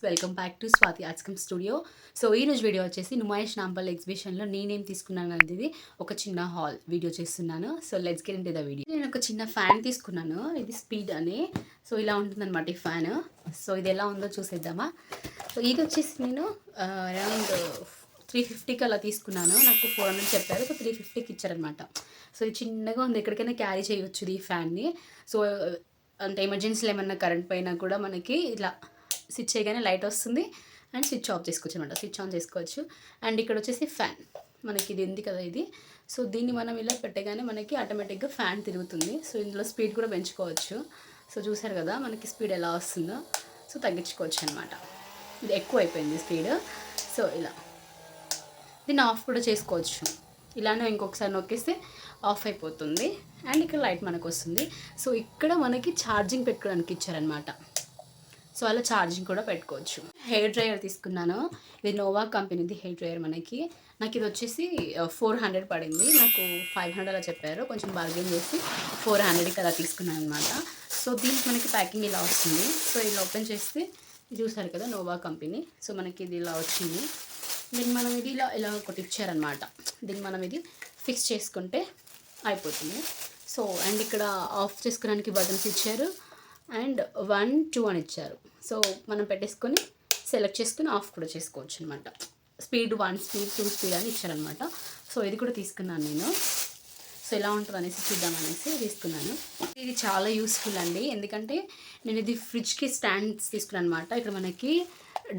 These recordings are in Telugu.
వెల్కమ్ బ్యాక్ టు స్వాతి ఆర్ట్స్కమ్ స్టూడియో. సో ఈరోజు వీడియో వచ్చేసి నుమాయిష్ నాంపల్ ఎగ్జిబిషన్లో నేనేం తీసుకున్నాను అనేది ఒక చిన్న హాల్ వీడియో చేస్తున్నాను. So let's get into the video. నేను ఒక చిన్న ఫ్యాన్ తీసుకున్నాను, ఇది స్పీడ్ అని. సో ఇలా ఉంటుందన్నమాట ఈ ఫ్యాన్. సో ఇది ఎలా ఉందో చూసేద్దామా. సో ఇది వచ్చేసి నేను అరౌండ్ 350కి అలా తీసుకున్నాను. నాకు 400 చెప్పారు, సో 350కి ఇచ్చారనమాట. సో ఇది చిన్నగా ఉంది, ఎక్కడికైనా క్యారీ చేయవచ్చు ఈ ఫ్యాన్ని. సో అంటే ఎమర్జెన్సీలో ఏమన్నా కరెంట్ పోయినా కూడా మనకి ఇలా స్విచ్ చేయగానే లైట్ వస్తుంది అండ్ స్విచ్ ఆఫ్ చేసుకోవచ్చు అనమాట, స్విచ్ ఆన్ చేసుకోవచ్చు. అండ్ ఇక్కడ వచ్చేసి ఫ్యాన్ మనకి ఇది ఉంది కదా ఇది. సో దీన్ని మనం ఇలా పెట్టగానే మనకి ఆటోమేటిక్గా ఫ్యాన్ తిరుగుతుంది. సో ఇందులో స్పీడ్ కూడా పెంచుకోవచ్చు. సో చూసారు కదా మనకి స్పీడ్ ఎలా వస్తుందో. సో తగ్గించుకోవచ్చు అనమాట, ఇది ఎక్కువ అయిపోయింది స్పీడ్. సో ఇలా దీన్ని ఆఫ్ కూడా చేసుకోవచ్చు. ఇలానే ఇంకొకసారి నొక్కిస్తే ఆఫ్ అయిపోతుంది అండ్ ఇక్కడ లైట్ మనకు వస్తుంది. సో ఇక్కడ మనకి ఛార్జింగ్ పెట్టుకోవడానికి ఇచ్చారనమాట. సో అలా ఛార్జింగ్ కూడా పెట్టుకోవచ్చు. హెయిర్ డ్రైయర్ తీసుకున్నాను, ఇది నోవా కంపెనీది హెయిర్ డ్రైయర్. నాకు ఇది వచ్చేసి 400 పడింది, నాకు 500 అలా చెప్పారు. కొంచెం బార్గెన్ చేసి 400కి అలా తీసుకున్నాను అనమాట. సో దీనికి మనకి ప్యాకింగ్ ఇలా వస్తుంది. సో ఇలా ఓపెన్ చేస్తే చూసారు కదా నోవా కంపెనీ. సో మనకి ఇది ఇలా వచ్చింది. దీన్ని మనం ఇది ఇలా ఒకటి ఇచ్చారనమాట. దీన్ని మనం ఇది ఫిక్స్ చేసుకుంటే అయిపోతుంది. సో అండ్ ఇక్కడ ఆఫ్ చేసుకోవడానికి బటన్స్ ఇచ్చారు అండ్ 1, 2 అని ఇచ్చారు. సో మనం పెట్టేసుకొని సెలెక్ట్ చేసుకుని ఆఫ్ కూడా చేసుకోవచ్చు అనమాట. స్పీడ్ 1 స్పీడ్ 2 స్పీడ్ అని ఇచ్చారనమాట. సో ఇది కూడా తీసుకున్నాను నేను. సో ఎలా ఉంటుంది అనేసి చూద్దామనేసి తీసుకున్నాను. ఇది చాలా యూస్ఫుల్ అండి, ఎందుకంటే నేను ఇది ఫ్రిడ్జ్కి స్టాండ్స్ తీసుకున్నాను అనమాట. ఇక్కడ మనకి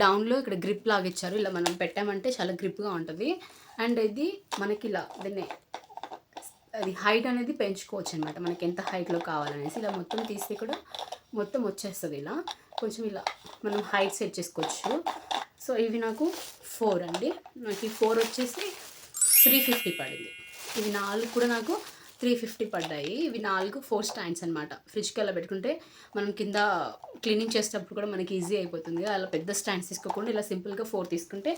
డౌన్లో ఇక్కడ గ్రిప్ లాగా ఇచ్చారు, ఇలా మనం పెట్టామంటే చాలా గ్రిప్గా ఉంటుంది. అండ్ ఇది మనకి ఇలా దీన్ని అది హైట్ అనేది పెంచుకోవచ్చు అనమాట, మనకి ఎంత హైట్లో కావాలనేసి. ఇలా మొత్తం తీస్తే కూడా మొత్తం వచ్చేస్తుంది. ఇలా కొంచెం ఇలా మనం హైట్ సెట్ చేసుకోవచ్చు. సో ఇవి నాకు 4 అండి, నాకు ఈ 4 వచ్చేసి 350 పడింది. ఇవి 4 కూడా నాకు 350 పడ్డాయి. ఇవి 4 స్టాండ్స్ అనమాట. ఫ్రిడ్జ్కి అలా పెట్టుకుంటే మనం కింద క్లీనింగ్ చేసేటప్పుడు కూడా మనకి ఈజీ అయిపోతుంది. అలా పెద్ద స్టాండ్స్ తీసుకోకుండా ఇలా సింపుల్గా 4 తీసుకుంటే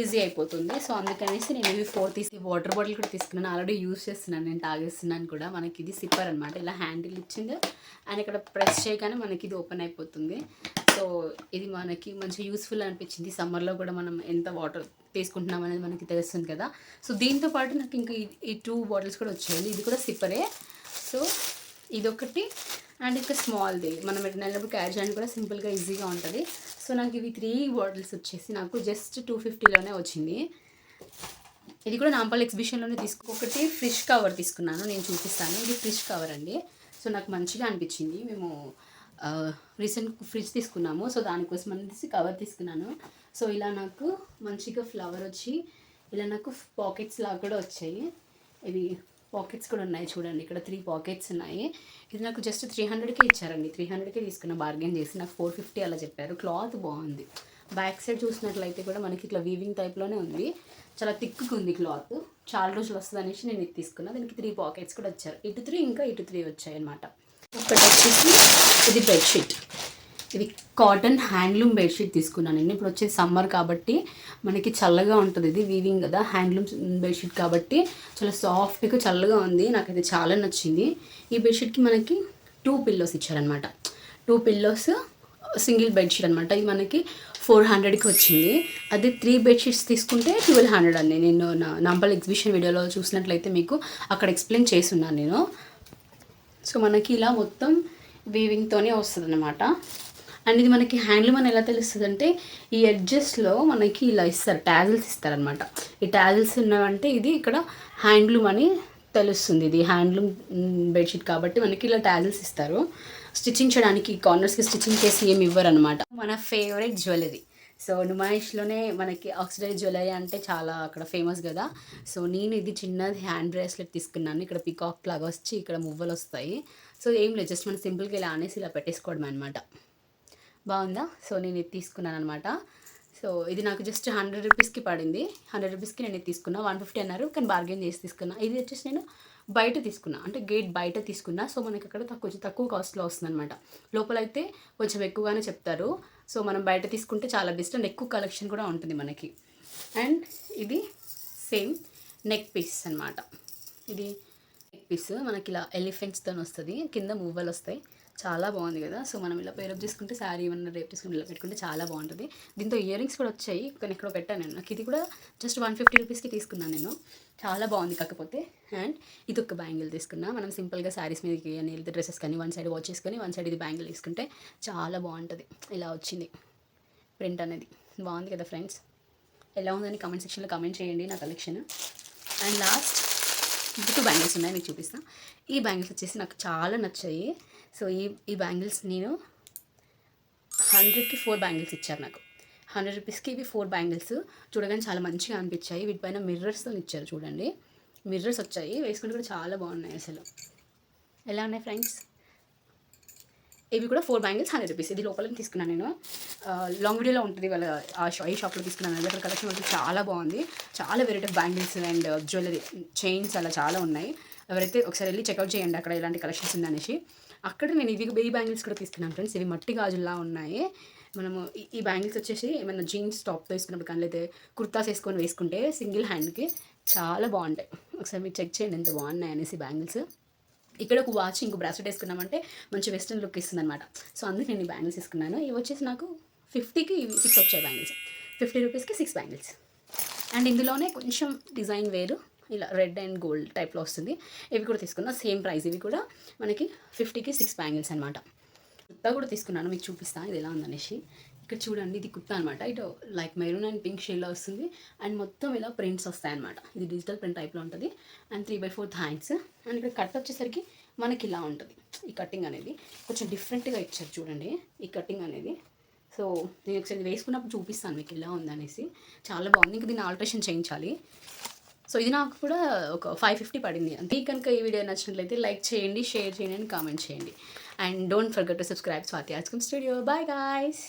ఈజీ అయిపోతుంది. సో అందుకనేసి నేను ఇవి 4 తీసి వాటర్ బాటిల్ కూడా తీసుకున్నాను. ఆల్రెడీ యూజ్ చేస్తున్నాను, నేను తాగేస్తున్నాను కూడా. మనకి ఇది సిప్పర్ అనమాట, ఇలా హ్యాండిల్ ఇచ్చింది అండ్ ఇక్కడ ప్రెస్ చేయగానే మనకి ఇది ఓపెన్ అయిపోతుంది. సో ఇది మనకి మంచి యూస్ఫుల్ అనిపించింది. సమ్మర్లో కూడా మనం ఎంత వాటర్ తీసుకుంటున్నాం అనేది మనకి తెలుస్తుంది కదా. సో దీంతో పాటు నాకు ఇంకా ఈ 2 బాటిల్స్ కూడా వచ్చాయండి. ఇది కూడా సిప్పరే. సో ఇదొకటి అండ్ ఇంకా స్మాల్ది మనం వెళ్ళినప్పుడు క్యారీ చేయడానికి కూడా సింపుల్గా ఈజీగా ఉంటుంది. సో నాకు ఇవి 3 బాటిల్స్ వచ్చేసి నాకు జస్ట్ 250లోనే వచ్చింది. ఇది కూడా నాంపల్ ఎగ్జిబిషన్లోనే ఒకటి ఫ్రిడ్జ్ కవర్ తీసుకున్నాను, నేను చూపిస్తాను. ఇది ఫ్రిడ్జ్ కవర్ అండి. సో నాకు మంచిగా అనిపించింది. మేము రీసెంట్ ఫ్రిడ్జ్ తీసుకున్నాము, సో దానికోసం అనేసి కవర్ తీసుకున్నాను. సో ఇలా నాకు మంచిగా ఫ్లవర్ వచ్చి ఇలా నాకు పాకెట్స్ లాగా కూడా వచ్చాయి. ఇవి పాకెట్స్ కూడా ఉన్నాయి చూడండి, ఇక్కడ 3 పాకెట్స్ ఉన్నాయి. ఇది నాకు జస్ట్ 300కే ఇచ్చారండి, 300కే తీసుకున్న బార్గెన్ చేసి. నాకు 450 అలా చెప్పారు. క్లాత్ బాగుంది. బ్యాక్ సైడ్ చూసినట్లయితే కూడా మనకి ఇట్లా వీవింగ్ టైప్లోనే ఉంది, చాలా థిక్గా ఉంది క్లాత్. చాలా రోజులు వస్తుంది అనేసి నేను ఇది తీసుకున్నాను. దీనికి 3 పాకెట్స్ కూడా వచ్చారు, ఇటు 3 ఇంకా ఇటు 3 వచ్చాయి అనమాట. ఒకటి వచ్చేసి ఇది బెడ్షీట్, ఇది కాటన్ హ్యాండ్లూమ్ బెడ్షీట్ తీసుకున్నాను నేను. ఇప్పుడు వచ్చేది సమ్మర్ కాబట్టి మనకి చల్లగా ఉంటుంది, ఇది వీవింగ్ కదా హ్యాండ్లూమ్ బెడ్షీట్ కాబట్టి చాలా సాఫ్ట్గా చల్లగా ఉంది. నాకైతే చాలా నచ్చింది. ఈ బెడ్షీట్కి మనకి 2 పిల్లోస్ ఇచ్చారనమాట. 2 పిల్లోస్ సింగిల్ బెడ్షీట్ అనమాట. ఇది మనకి 400కి వచ్చింది. అదే 3 బెడ్షీట్స్ తీసుకుంటే 1200 అండి. నేను నాంపల్ ఎగ్జిబిషన్ వీడియోలో చూసినట్లయితే మీకు అక్కడ ఎక్స్ప్లెయిన్ చేస్తున్నాను నేను. సో మనకి ఇలా మొత్తం వీవింగ్తోనే వస్తుంది అనమాట. అండ్ ఇది మనకి హ్యాండ్లూమ్ అని ఎలా తెలుస్తుంది అంటే ఈ ఎడ్జెస్లో మనకి ఇలా ఇస్తారు, ట్యాజిల్స్ ఇస్తారనమాట. ఈ ట్యాజిల్స్ ఉన్నవంటే ఇది ఇక్కడ హ్యాండ్లూమ్ అని తెలుస్తుంది. ఇది హ్యాండ్లూమ్ బెడ్షీట్ కాబట్టి మనకి ఇలా ట్యాజిల్స్ ఇస్తారు. స్టిచ్చింగ్ చేయడానికి కార్నర్స్కి స్టిచ్చింగ్ చేసి ఏమి ఇవ్వరు అనమాట. మన ఫేవరెట్ జ్యువెలరీ. సో నుమాయిష్లోనే మనకి ఆక్సిడరీ జ్యువెలరీ అంటే చాలా అక్కడ ఫేమస్ కదా. సో నేను ఇది చిన్నది హ్యాండ్ బ్రేస్లెట్ తీసుకున్నాను. ఇక్కడ పికాక్ లాగా వచ్చి ఇక్కడ మువ్వలు వస్తాయి. సో ఏం లేదు, జస్ట్ మనం సింపుల్గా ఇలా అనేసి ఇలా పెట్టేసుకోవడం అనమాట. బాగుందా? సో నేను ఇది తీసుకున్నాను అనమాట. సో ఇది నాకు జస్ట్ 100 రూపీస్కి పడింది. 100 రూపీస్కి నేను ఇది తీసుకున్నా. 150 అన్నారు కానీ బార్గెన్ చేసి తీసుకున్నా. ఇది వచ్చేసి నేను బయట తీసుకున్నా, అంటే గేట్ బయట తీసుకున్నా. సో మనకి అక్కడ కొంచెం తక్కువ కాస్ట్లో వస్తుంది అనమాట. లోపలైతే కొంచెం ఎక్కువగానే చెప్తారు. సో మనం బయట తీసుకుంటే చాలా బెస్ట్ అండ్ ఎక్కువ కలెక్షన్ కూడా ఉంటుంది మనకి. అండ్ ఇది సేమ్ నెక్ పీస్ అనమాట. ఇది నెక్ పీస్ మనకి ఇలా ఎలిఫెంట్స్తో వస్తుంది, కింద మువ్వలు వస్తాయి. చాలా బాగుంది కదా. సో మనం ఇలా పేరప్ చేసుకుంటే శారీ ఏమన్నా రేపు చేసుకుంటే ఇలా పెట్టుకుంటే చాలా బాగుంటుంది. దీంతో ఇయర్ రింగ్స్ కూడా వచ్చాయి, కానీ ఎక్కడో పెట్టాను నేను. నాకు ఇది కూడా జస్ట్ 150 రూపీస్కి తీసుకున్నాను నేను. చాలా బాగుంది. కాకపోతే అండ్ ఇది ఒక బ్యాంగిల్ తీసుకున్నా. మనం సింపుల్గా శారీస్ మీదకి అని వెళ్తే డ్రెస్సెస్ కానీ వన్ సైడ్ వాచ్ చేసుకొని వన్ సైడ్ ఇది బ్యాంగిల్ తీసుకుంటే చాలా బాగుంటుంది. ఇలా వచ్చింది ప్రింట్ అనేది. బాగుంది కదా ఫ్రెండ్స్. ఎలా ఉందని కామెంట్ సెక్షన్లో కామెంట్ చేయండి నా కలెక్షన్. అండ్ లాస్ట్ ఇంకా 2 బ్యాంగిల్స్ ఉన్నాయి, మీకు చూపిస్తాను. ఈ బ్యాంగిల్స్ వచ్చేసి నాకు చాలా నచ్చాయి. సో ఈ బ్యాంగిల్స్ నేను 100కి 4 బ్యాంగిల్స్ ఇచ్చారు నాకు. 100 రూపీస్కి ఇవి 4 బ్యాంగిల్స్ చూడగానే చాలా మంచిగా అనిపించాయి. వీటిపైన మిర్రర్స్తో ఇచ్చారు చూడండి. మిర్రర్స్ వచ్చాయి, వేసుకుంటే కూడా చాలా బాగున్నాయి అసలు. ఎలా ఉన్నాయి ఫ్రెండ్స్? ఇవి కూడా 4 బ్యాంగిల్స్ 100 రూపీస్. ఇది లోపల తీసుకున్నాను నేను. లాంగ్ వీడియోలో ఉంటుంది వాళ్ళ ఈ షాప్లో తీసుకున్నాను. అక్కడ కలెక్షన్ ఉంటుంది, చాలా బాగుంది. చాలా variety of bangles and jewellery chains అలా చాలా ఉన్నాయి. ఎవరైతే ఒకసారి వెళ్ళి చెక్అవుట్ చేయండి అక్కడ ఎలాంటి కలెక్షన్స్ ఉందనేసి. అక్కడ నేను ఇవి బేబీ బ్యాంగిల్స్ కూడా తీసుకున్నాను ఫ్రెండ్స్. ఇవి మట్టి గాజుల్లా ఉన్నాయి. మనము ఈ బ్యాంగిల్స్ వచ్చేసి ఏమైనా జీన్స్ టాప్ వేసుకున్నప్పుడు కానీ లేదా కుర్తాస్ వేసుకుంటే సింగిల్ హ్యాండ్కి చాలా బాగుంటాయి. ఒకసారి మీరు చెక్ చేయండి ఎంత బాగున్నాయి అనేసి బ్యాంగిల్స్. ఇక్కడ ఒక వాచ్ ఇంకో బ్రాస్లెట్ వేసుకున్నామంటే మంచి వెస్ట్రన్ లుక్ ఇస్తుంది అనమాట. సో అందుకు నేను ఈ బ్యాంగిల్స్ తీసుకున్నాను. ఇవి వచ్చేసి నాకు 50కి 6 వచ్చాయి బ్యాంగిల్స్. 50 రూపీస్కి 6 బ్యాంగిల్స్. అండ్ ఇందులోనే కొంచెం డిజైన్ వేరు ఇలా రెడ్ అండ్ గోల్డ్ టైప్లో వస్తుంది. ఇవి కూడా తీసుకున్నా సేమ్ ప్రైస్. ఇవి కూడా మనకి 50కి 6 బ్యాంగిల్స్ అనమాట. కుర్తా కూడా తీసుకున్నాను, మీకు చూపిస్తాను ఇది ఎలా ఉందనేసి. ఇక్కడ చూడండి, ఇది కుర్తా అనమాట. ఇటు లైక్ మెరూన్ అండ్ పింక్ షేడ్లో వస్తుంది. అండ్ మొత్తం ఇలా ప్రింట్స్ వస్తాయన్నమాట. ఇది డిజిటల్ ప్రింట్ టైప్లో ఉంటుంది. And 3/4 hands. అండ్ ఇక్కడ కట్ వచ్చేసరికి మనకి ఇలా ఉంటుంది. ఈ కటింగ్ అనేది కొంచెం డిఫరెంట్గా ఇచ్చారు చూడండి ఈ కటింగ్ అనేది. సో నేను ఒకసారి వేసుకున్నప్పుడు చూపిస్తాను మీకు ఎలా ఉందనేసి. చాలా బాగుంది. ఇంకా దీన్ని ఆల్టరేషన్ చేయించాలి. సో ఇది నాకు కూడా ఒక 550 పడింది. అంతే. కనుక ఈ వీడియో నచ్చినట్లయితే లైక్ చేయండి, షేర్ చేయండి అండ్ కామెంట్ చేయండి. And don't forget to subscribe Swathi arts cum studio. Bye guys.